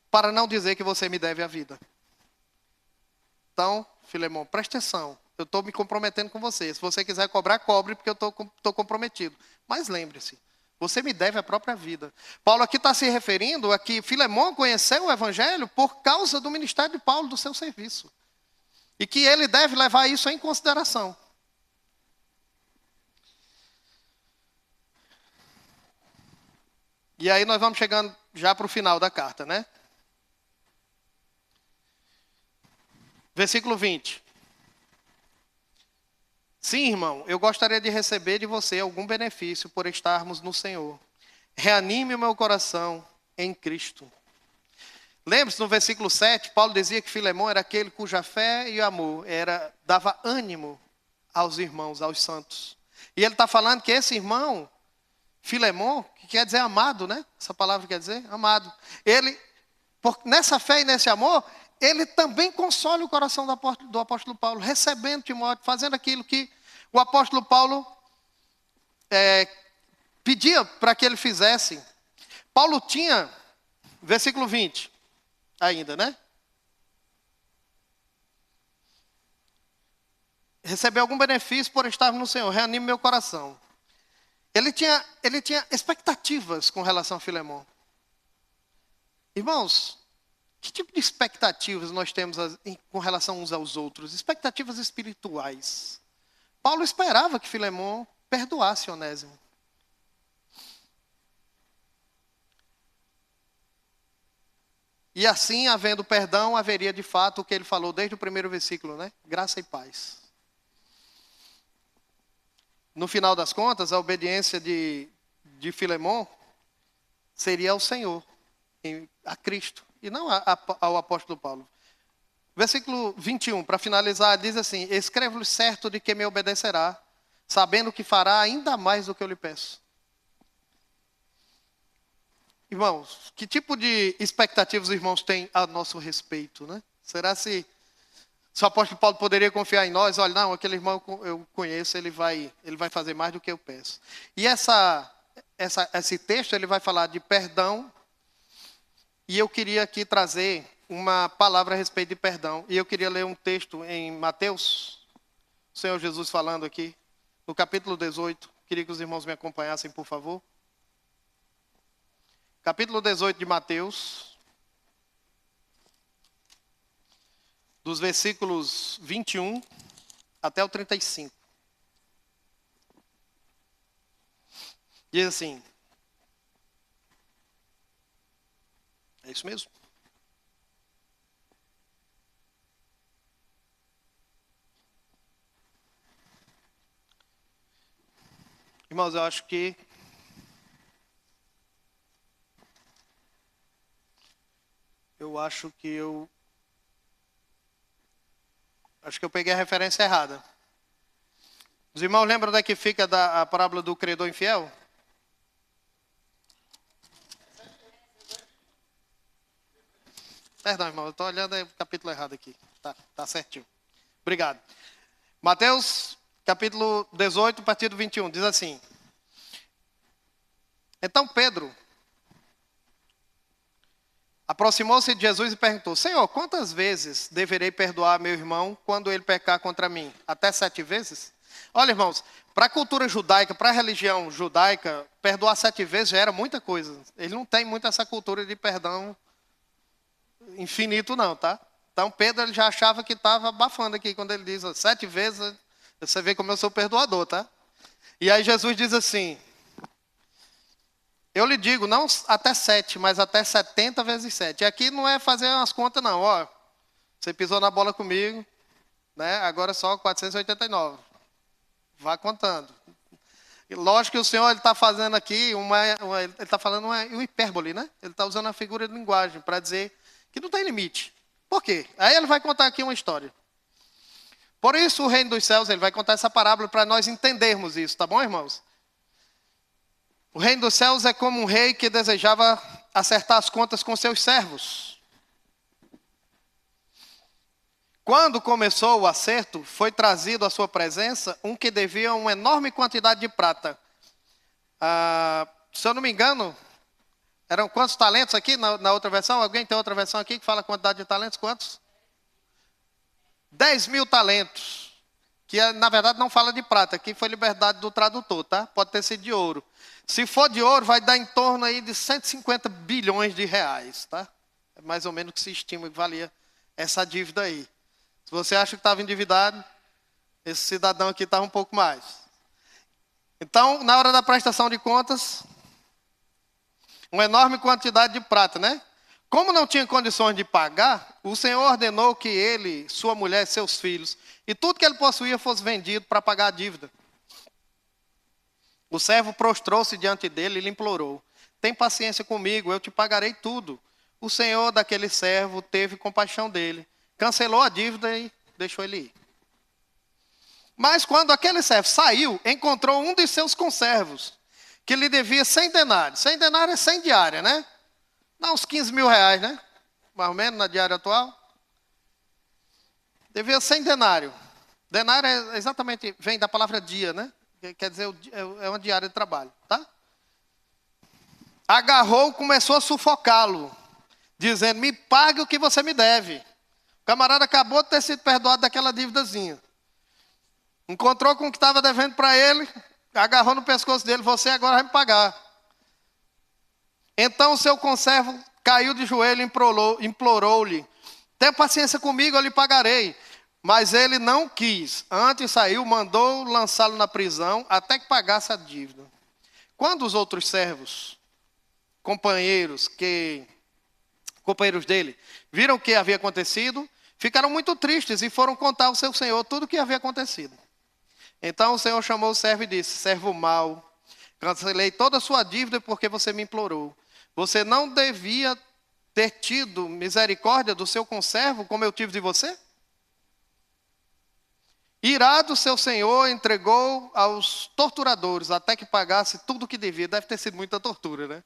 para não dizer que você me deve a vida. Então, Filemão, preste atenção, eu estou me comprometendo com você. Se você quiser cobrar, cobre, porque eu estou comprometido. Mas lembre-se, você me deve a própria vida. Paulo aqui está se referindo a que Filemão conheceu o evangelho por causa do ministério de Paulo, do seu serviço. E que ele deve levar isso em consideração. E aí nós vamos chegando já para o final da carta, né? Versículo 20. Sim, irmão, eu gostaria de receber de você algum benefício por estarmos no Senhor. Reanime o meu coração em Cristo. Lembre-se, no versículo 7, Paulo dizia que Filemão era aquele cuja fé e amor dava ânimo aos irmãos, aos santos. E ele está falando que esse irmão, Filemão, que quer dizer amado, né? Essa palavra quer dizer amado. Ele, nessa fé e nesse amor, ele também consola o coração do apóstolo Paulo, recebendo Timóteo, fazendo aquilo que o apóstolo Paulo pedia para que ele fizesse. Paulo tinha, versículo 20, ainda, né? Receber algum benefício por estar no Senhor, reanime meu coração. Ele tinha expectativas com relação a Filemão. Irmãos, que tipo de expectativas nós temos com relação uns aos outros? Expectativas espirituais. Paulo esperava que Filemão perdoasse Onésimo. E assim, havendo perdão, haveria de fato o que ele falou desde o primeiro versículo, né? Graça e paz. No final das contas, a obediência de Filemão seria ao Senhor, a Cristo, e não ao apóstolo Paulo. Versículo 21, para finalizar, diz assim: escrevo-lhe certo de que me obedecerá, sabendo que fará ainda mais do que eu lhe peço. Irmãos, que tipo de expectativas os irmãos têm a nosso respeito, né? Será se o apóstolo Paulo poderia confiar em nós? Olha, não, aquele irmão eu conheço, ele vai fazer mais do que eu peço. E esse texto, ele vai falar de perdão. E eu queria aqui trazer uma palavra a respeito de perdão. E eu queria ler um texto em Mateus, o Senhor Jesus falando aqui, no capítulo 18. Queria que os irmãos me acompanhassem, por favor. Capítulo 18 de Mateus, dos versículos 21 até o 35. Diz assim. É isso mesmo? Irmãos, eu acho que eu peguei a referência errada. Os irmãos lembram onde é que fica a parábola do credor infiel? Perdão, irmão, eu estou olhando o capítulo errado aqui. Tá certinho. Obrigado. Mateus, capítulo 18, a partir do 21, diz assim. Então Pedro aproximou-se de Jesus e perguntou: Senhor, quantas vezes deverei perdoar meu irmão quando ele pecar contra mim? Até 7 vezes? Olha, irmãos, para a cultura judaica, para a religião judaica, perdoar 7 vezes já era muita coisa. Ele não tem muito essa cultura de perdão infinito não, tá? Então Pedro ele já achava que estava abafando aqui quando ele diz 7 vezes, você vê como eu sou perdoador, tá? E aí Jesus diz assim: eu lhe digo, não até 7, mas até 70 vezes 7. E aqui não é fazer umas contas não, ó. Você pisou na bola comigo, né? Agora só 489. Vá contando. E lógico que o Senhor está fazendo aqui ele está falando uma hipérbole, né? Ele está usando a figura de linguagem para dizer que não tem limite. Por quê? Aí ele vai contar aqui uma história. Por isso o reino dos céus, ele vai contar essa parábola para nós entendermos isso, tá bom, irmãos? O reino dos céus é como um rei que desejava acertar as contas com seus servos. Quando começou o acerto, foi trazido à sua presença um que devia uma enorme quantidade de prata. Se eu não me engano, eram quantos talentos aqui na outra versão? Alguém tem outra versão aqui que fala a quantidade de talentos? Quantos? 10.000 talentos. que na verdade não fala de prata, aqui foi liberdade do tradutor, tá? Pode ter sido de ouro. Se for de ouro, vai dar em torno aí de 150 bilhões de reais, tá? É mais ou menos o que se estima que valia essa dívida aí. Se você acha que estava endividado, esse cidadão aqui estava um pouco mais. Então, na hora da prestação de contas, uma enorme quantidade de prata, né? Como não tinha condições de pagar, o Senhor ordenou que ele, sua mulher, seus filhos e tudo que ele possuía fosse vendido para pagar a dívida. O servo prostrou-se diante dele e lhe implorou: tem paciência comigo, eu te pagarei tudo. O senhor daquele servo teve compaixão dele, cancelou a dívida e deixou ele ir. Mas quando aquele servo saiu, encontrou um de seus conservos, que lhe devia 100 denários. 100 denários é 100 diária, né? Dá uns 15 mil reais, né? Mais ou menos na diária atual. Devia 100 denários. Denário é exatamente, vem da palavra dia, né? Quer dizer, é uma diária de trabalho, tá? Agarrou, começou a sufocá-lo, dizendo: me pague o que você me deve. O camarada acabou de ter sido perdoado daquela dívidazinha. Encontrou com o que estava devendo para ele, agarrou no pescoço dele: você agora vai me pagar. Então o seu conservo caiu de joelho e implorou-lhe: tenha paciência comigo, eu lhe pagarei. Mas ele não quis. Antes saiu, mandou lançá-lo na prisão até que pagasse a dívida. Quando os outros servos, companheiros dele, viram o que havia acontecido, ficaram muito tristes e foram contar ao seu senhor tudo o que havia acontecido. Então o senhor chamou o servo e disse: servo mau, cancelei toda a sua dívida porque você me implorou. Você não devia ter tido misericórdia do seu conservo como eu tive de você? Irado, seu senhor entregou aos torturadores até que pagasse tudo o que devia. Deve ter sido muita tortura, né?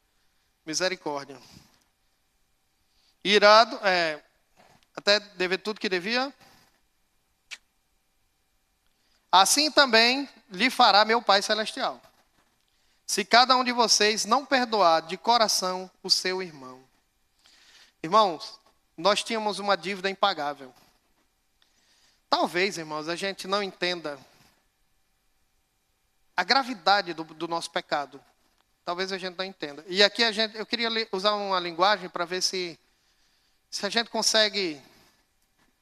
Misericórdia. Irado, até dever tudo que devia. Assim também lhe fará meu Pai Celestial, se cada um de vocês não perdoar de coração o seu irmão. Irmãos, nós tínhamos uma dívida impagável. Talvez, irmãos, a gente não entenda a gravidade do nosso pecado. Talvez a gente não entenda. E aqui eu queria usar uma linguagem para ver se a gente consegue,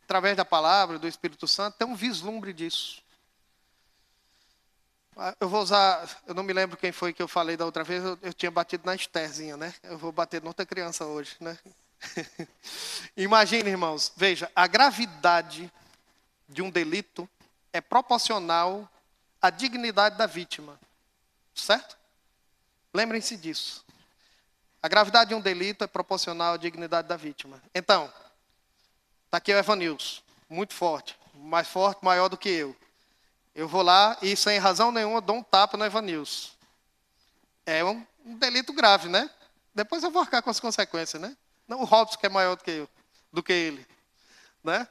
através da palavra, do Espírito Santo, ter um vislumbre disso. Eu não me lembro quem foi que eu falei da outra vez, eu tinha batido na Estherzinha, né? Eu vou bater noutra criança hoje, né? Imagine, irmãos, veja, a gravidade de um delito é proporcional à dignidade da vítima, certo? Lembrem-se disso. A gravidade de um delito é proporcional à dignidade da vítima. Então, está aqui o Evanilson, muito forte, maior do que eu. Eu vou lá e, sem razão nenhuma, dou um tapa no Evanilson. É um delito grave, né? Depois eu vou arcar com as consequências, né? Não o Robson, que é maior do que ele, né?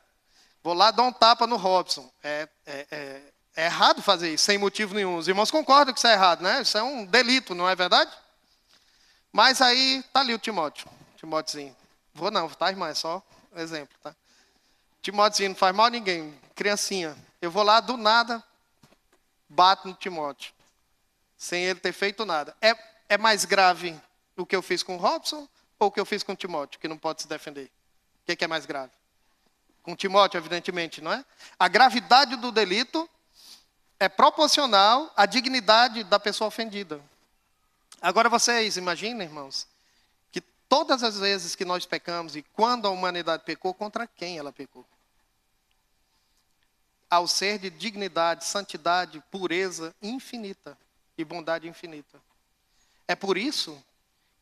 Vou lá dar um tapa no Robson. É errado fazer isso, sem motivo nenhum. Os irmãos concordam que isso é errado, né? Isso é um delito, não é verdade? Mas aí, está ali o Timóteozinho. Vou não, tá, irmã? É só exemplo, tá? Timóteozinho não faz mal a ninguém, criancinha. Eu vou lá, do nada, bato no Timóteo, sem ele ter feito nada. É mais grave o que eu fiz com o Robson ou o que eu fiz com o Timóteo, que não pode se defender? O que é mais grave? Com Timóteo, evidentemente, não é? A gravidade do delito é proporcional à dignidade da pessoa ofendida. Agora vocês imaginem, irmãos, que todas as vezes que nós pecamos e quando a humanidade pecou, contra quem ela pecou? Ao ser de dignidade, santidade, pureza infinita e bondade infinita. É por isso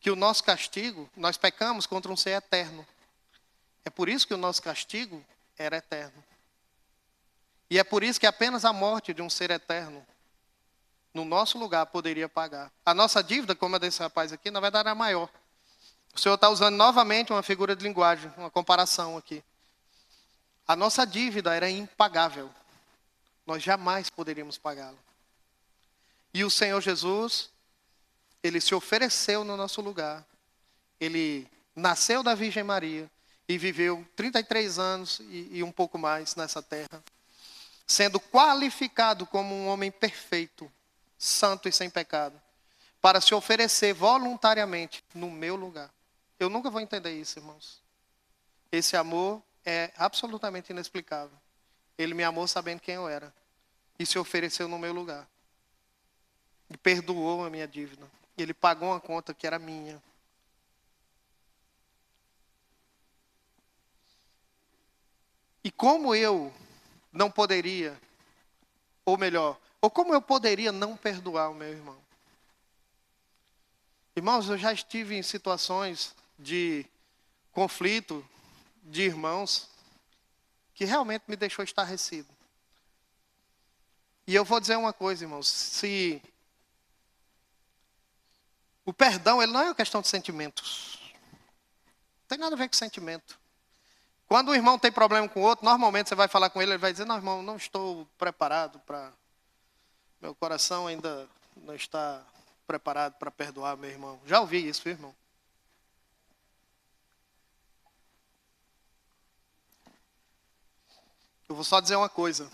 que o nosso castigo, nós pecamos contra um ser eterno. É por isso que o nosso castigo era eterno. E é por isso que apenas a morte de um ser eterno, no nosso lugar, poderia pagar. A nossa dívida, como a desse rapaz aqui, na verdade era maior. O Senhor está usando novamente uma figura de linguagem, uma comparação aqui. A nossa dívida era impagável. Nós jamais poderíamos pagá-la. E o Senhor Jesus, Ele se ofereceu no nosso lugar. Ele nasceu da Virgem Maria e viveu 33 anos e um pouco mais nessa terra. sendo qualificado como um homem perfeito, santo e sem pecado, para se oferecer voluntariamente no meu lugar. Eu nunca vou entender isso, irmãos. Esse amor é absolutamente inexplicável. Ele me amou sabendo quem eu era e se ofereceu no meu lugar. E perdoou a minha dívida. Ele pagou uma conta que era minha. E como eu não poderia, ou melhor, ou como eu poderia não perdoar o meu irmão? Irmãos, eu já estive em situações de conflito de irmãos que realmente me deixou estarrecido. E eu vou dizer uma coisa, irmãos, se o perdão, ele não é uma questão de sentimentos. Não tem nada a ver com sentimento. Quando o irmão tem problema com o outro, normalmente você vai falar com ele, ele vai dizer, não, irmão, não estou preparado para... Meu coração ainda não está preparado para perdoar meu irmão. Já ouvi isso, irmão. Eu vou só dizer uma coisa.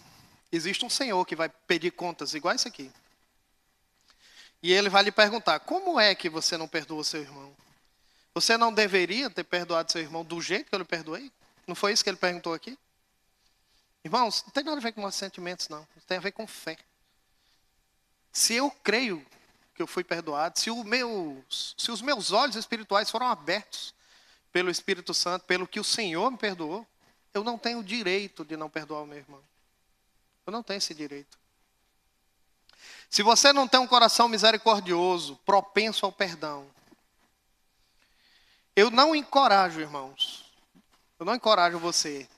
Existe um Senhor que vai pedir contas igual esse aqui. E ele vai lhe perguntar, como é que você não perdoou seu irmão? Você não deveria ter perdoado seu irmão do jeito que eu lhe perdoei? Não foi isso que ele perguntou aqui? Irmãos, não tem nada a ver com nossos sentimentos, não. Tem a ver com fé. Se eu creio que eu fui perdoado, se os meus olhos espirituais foram abertos pelo Espírito Santo, pelo que o Senhor me perdoou, eu não tenho o direito de não perdoar o meu irmão. Eu não tenho esse direito. Se você não tem um coração misericordioso, propenso ao perdão, eu não encorajo, irmãos, eu não encorajo você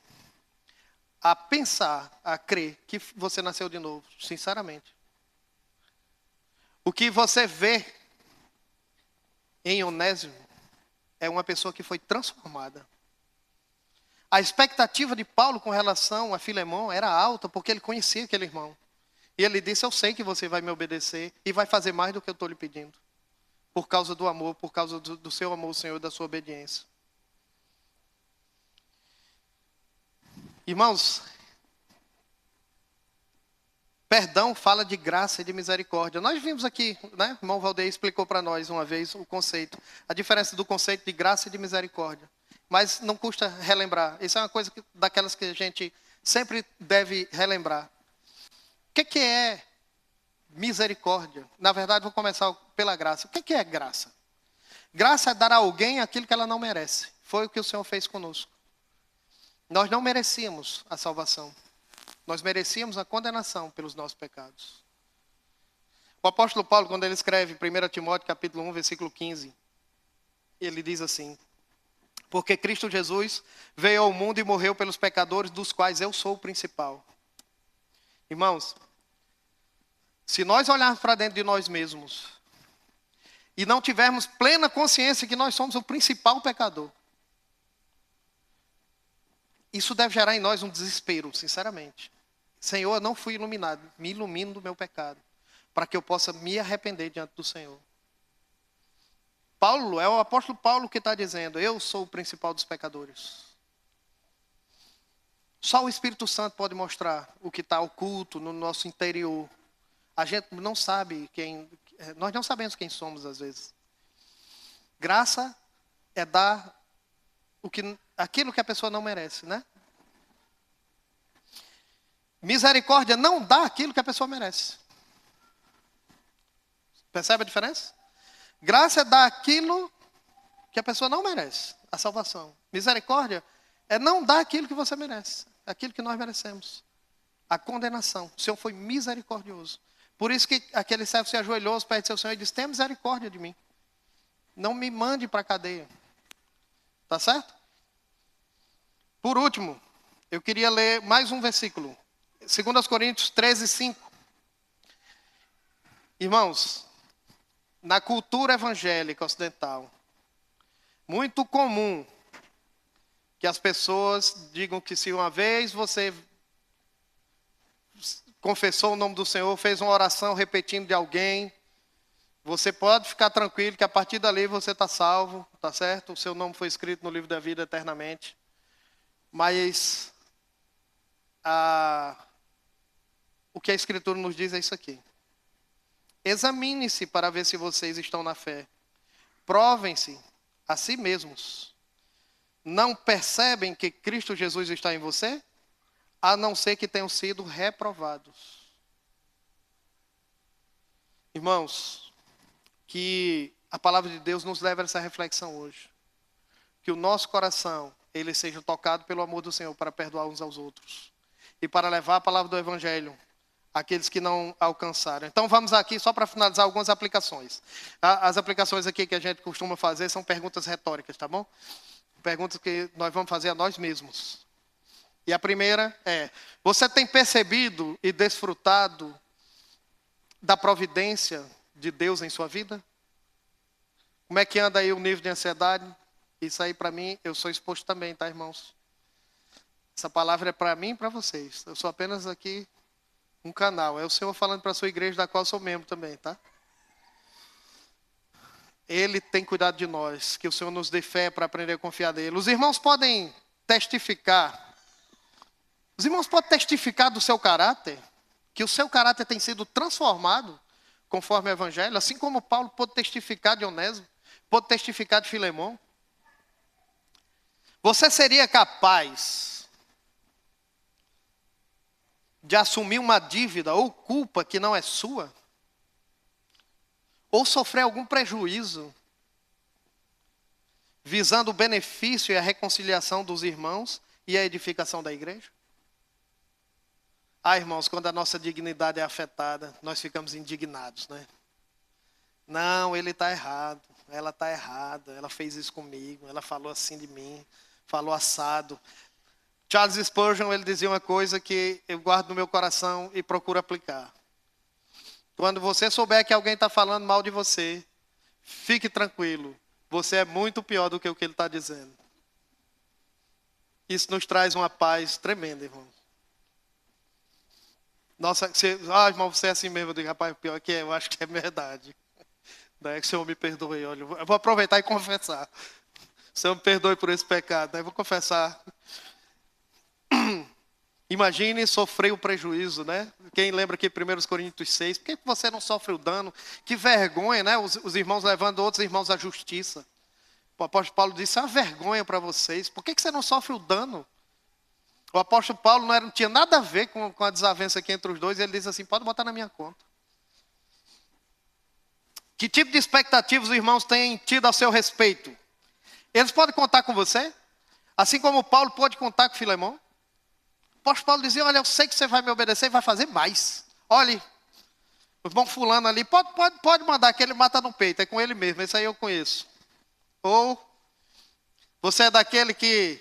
a pensar, a crer que você nasceu de novo, sinceramente. O que você vê em Onésimo é uma pessoa que foi transformada. A expectativa de Paulo com relação a Filemão era alta, porque ele conhecia aquele irmão. E ele disse, eu sei que você vai me obedecer e vai fazer mais do que eu estou lhe pedindo. Por causa do amor, por causa do seu amor, Senhor, e da sua obediência. Irmãos, perdão fala de graça e de misericórdia. Nós vimos aqui, né? O irmão Valdeir explicou para nós uma vez o conceito. A diferença do conceito de graça e de misericórdia. Mas não custa relembrar. Isso é uma coisa daquelas que a gente sempre deve relembrar. O que é misericórdia? Na verdade, vou começar pela graça. O que é graça? Graça é dar a alguém aquilo que ela não merece. Foi o que o Senhor fez conosco. Nós não merecíamos a salvação. Nós merecíamos a condenação pelos nossos pecados. O apóstolo Paulo, quando ele escreve 1 Timóteo capítulo 1, versículo 15, ele diz assim, porque Cristo Jesus veio ao mundo e morreu pelos pecadores, dos quais eu sou o principal. Irmãos, se nós olharmos para dentro de nós mesmos e não tivermos plena consciência que nós somos o principal pecador, isso deve gerar em nós um desespero, sinceramente. Senhor, eu não fui iluminado, me ilumine do meu pecado, para que eu possa me arrepender diante do Senhor. Paulo, é o apóstolo Paulo que está dizendo, eu sou o principal dos pecadores. Só o Espírito Santo pode mostrar o que está oculto no nosso interior. A gente não sabe nós não sabemos quem somos às vezes. Graça é dar aquilo que a pessoa não merece, né? Misericórdia não dá aquilo que a pessoa merece. Percebe a diferença? Graça é dar aquilo que a pessoa não merece, a salvação. Misericórdia é não dar aquilo que você merece, aquilo que nós merecemos. A condenação. O Senhor foi misericordioso. Por isso que aquele servo se ajoelhou aos pés de seu Senhor e disse, tenha misericórdia de mim. Não me mande para a cadeia. Tá certo? Por último, eu queria ler mais um versículo. 2 Coríntios 13, 5. Irmãos, na cultura evangélica ocidental, muito comum que as pessoas digam que se uma vez você confessou o nome do Senhor, fez uma oração repetindo de alguém, você pode ficar tranquilo que a partir dali você está salvo, tá certo? O seu nome foi escrito no livro da vida eternamente. Mas o que a Escritura nos diz é isso aqui. Examine-se para ver se vocês estão na fé. Provem-se a si mesmos. Não percebem que Cristo Jesus está em você? A não ser que tenham sido reprovados. Irmãos, que a palavra de Deus nos leve a essa reflexão hoje. Que o nosso coração, ele seja tocado pelo amor do Senhor para perdoar uns aos outros. E para levar a palavra do Evangelho àqueles que não alcançaram. Então vamos aqui só para finalizar algumas aplicações. As aplicações aqui que a gente costuma fazer são perguntas retóricas, tá bom? Perguntas que nós vamos fazer a nós mesmos. E a primeira é: você tem percebido e desfrutado da providência de Deus em sua vida? Como é que anda aí o nível de ansiedade? Isso aí para mim, eu sou exposto também, tá, irmãos? Essa palavra é para mim e para vocês. Eu sou apenas aqui um canal. É o Senhor falando para a sua igreja, da qual eu sou membro também, tá? Ele tem cuidado de nós. Que o Senhor nos dê fé para aprender a confiar nele. Os irmãos podem testificar. Os irmãos podem testificar do seu caráter. Que o seu caráter tem sido transformado conforme o Evangelho. Assim como Paulo pôde testificar de Onésimo. Pôde testificar de Filemão. Você seria capaz de assumir uma dívida ou culpa que não é sua? Ou sofrer algum prejuízo, visando o benefício e a reconciliação dos irmãos e a edificação da igreja? Ah, irmãos, quando a nossa dignidade é afetada, nós ficamos indignados, né? Não, ele está errado, ela está errada, ela fez isso comigo, ela falou assim de mim, falou assado. Charles Spurgeon, ele dizia uma coisa que eu guardo no meu coração e procuro aplicar. Quando você souber que alguém está falando mal de você, fique tranquilo. Você é muito pior do que o que ele está dizendo. Isso nos traz uma paz tremenda, irmão. Nossa, irmão, você é assim mesmo. Eu digo, rapaz, pior que é, eu acho que é verdade. Daí que o Senhor me perdoe. Olha, eu vou aproveitar e confessar. O Senhor me perdoe por esse pecado. Daí eu vou confessar. Imagine sofrer o prejuízo, né? Quem lembra aqui 1 Coríntios 6, por que você não sofre o dano? Que vergonha, né? Os irmãos levando outros irmãos à justiça. O apóstolo Paulo disse, é uma vergonha para vocês. Por que você não sofre o dano? O apóstolo Paulo não tinha nada a ver com a desavença aqui entre os dois. Ele diz assim, pode botar na minha conta. Que tipo de expectativas os irmãos têm tido a seu respeito? Eles podem contar com você? Assim como Paulo pode contar com Filemão? O apóstolo Paulo dizia, olha, eu sei que você vai me obedecer e vai fazer mais. Olha, o irmão fulano ali, pode mandar que ele mata no peito, é com ele mesmo, esse aí eu conheço. Ou, você é daquele que,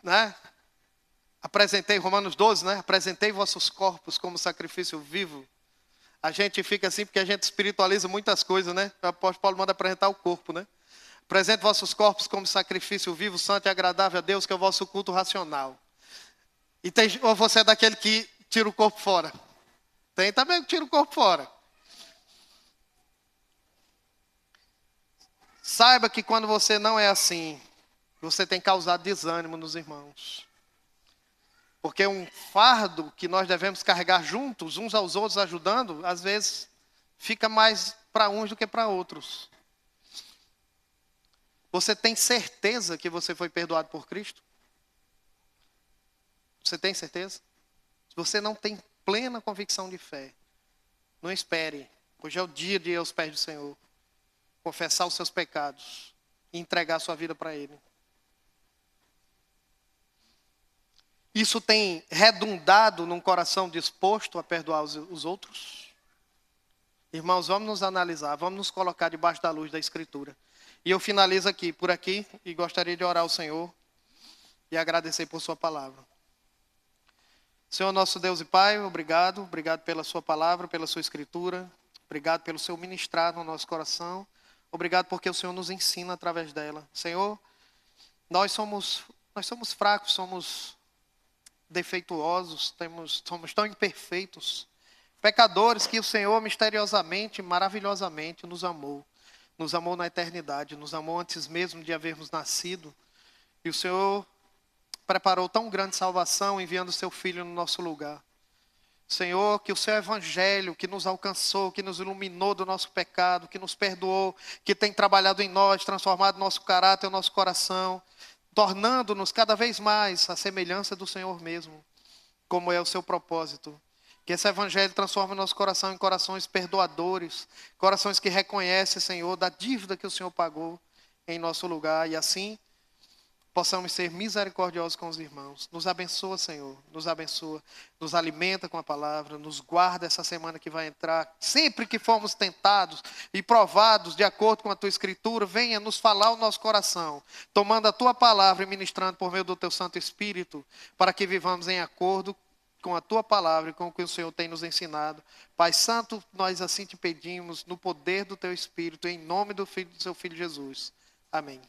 né, apresentei, Romanos 12, né, apresentei vossos corpos como sacrifício vivo. A gente fica assim porque a gente espiritualiza muitas coisas, né? O apóstolo Paulo manda apresentar o corpo, né? Apresente vossos corpos como sacrifício vivo, santo e agradável a Deus, que é o vosso culto racional. Ou você é daquele que tira o corpo fora? Tem também que tira o corpo fora. Saiba que quando você não é assim, você tem causado desânimo nos irmãos. Porque um fardo que nós devemos carregar juntos, uns aos outros, ajudando, às vezes fica mais para uns do que para outros. Você tem certeza que você foi perdoado por Cristo? Você tem certeza? Se você não tem plena convicção de fé, não espere. Hoje é o dia de ir aos pés do Senhor. Confessar os seus pecados e entregar a sua vida para Ele. Isso tem redundado num coração disposto a perdoar os outros? Irmãos, vamos nos analisar, vamos nos colocar debaixo da luz da Escritura. E eu finalizo por aqui, e gostaria de orar ao Senhor e agradecer por sua palavra. Senhor nosso Deus e Pai, obrigado pela sua palavra, pela sua Escritura, obrigado pelo seu ministrar no nosso coração, obrigado porque o Senhor nos ensina através dela. Senhor, nós somos fracos, somos defeituosos, somos tão imperfeitos, pecadores que o Senhor misteriosamente, maravilhosamente nos amou na eternidade, nos amou antes mesmo de havermos nascido, e o Senhor preparou tão grande salvação enviando o seu Filho no nosso lugar. Senhor, que o seu evangelho que nos alcançou, que nos iluminou do nosso pecado, que nos perdoou, que tem trabalhado em nós, transformado nosso caráter, o nosso coração, tornando-nos cada vez mais a semelhança do Senhor mesmo, como é o seu propósito. Que esse evangelho transforme nosso coração em corações perdoadores, corações que reconhecem, Senhor, da dívida que o Senhor pagou em nosso lugar, e assim possamos ser misericordiosos com os irmãos. Nos abençoa, Senhor, nos abençoa, nos alimenta com a palavra, nos guarda essa semana que vai entrar. Sempre que formos tentados e provados de acordo com a tua escritura, venha nos falar o nosso coração, tomando a tua palavra e ministrando por meio do teu Santo Espírito, para que vivamos em acordo com a tua palavra e com o que o Senhor tem nos ensinado. Pai Santo, nós assim te pedimos, no poder do teu Espírito, em nome do Filho do seu Filho Jesus. Amém.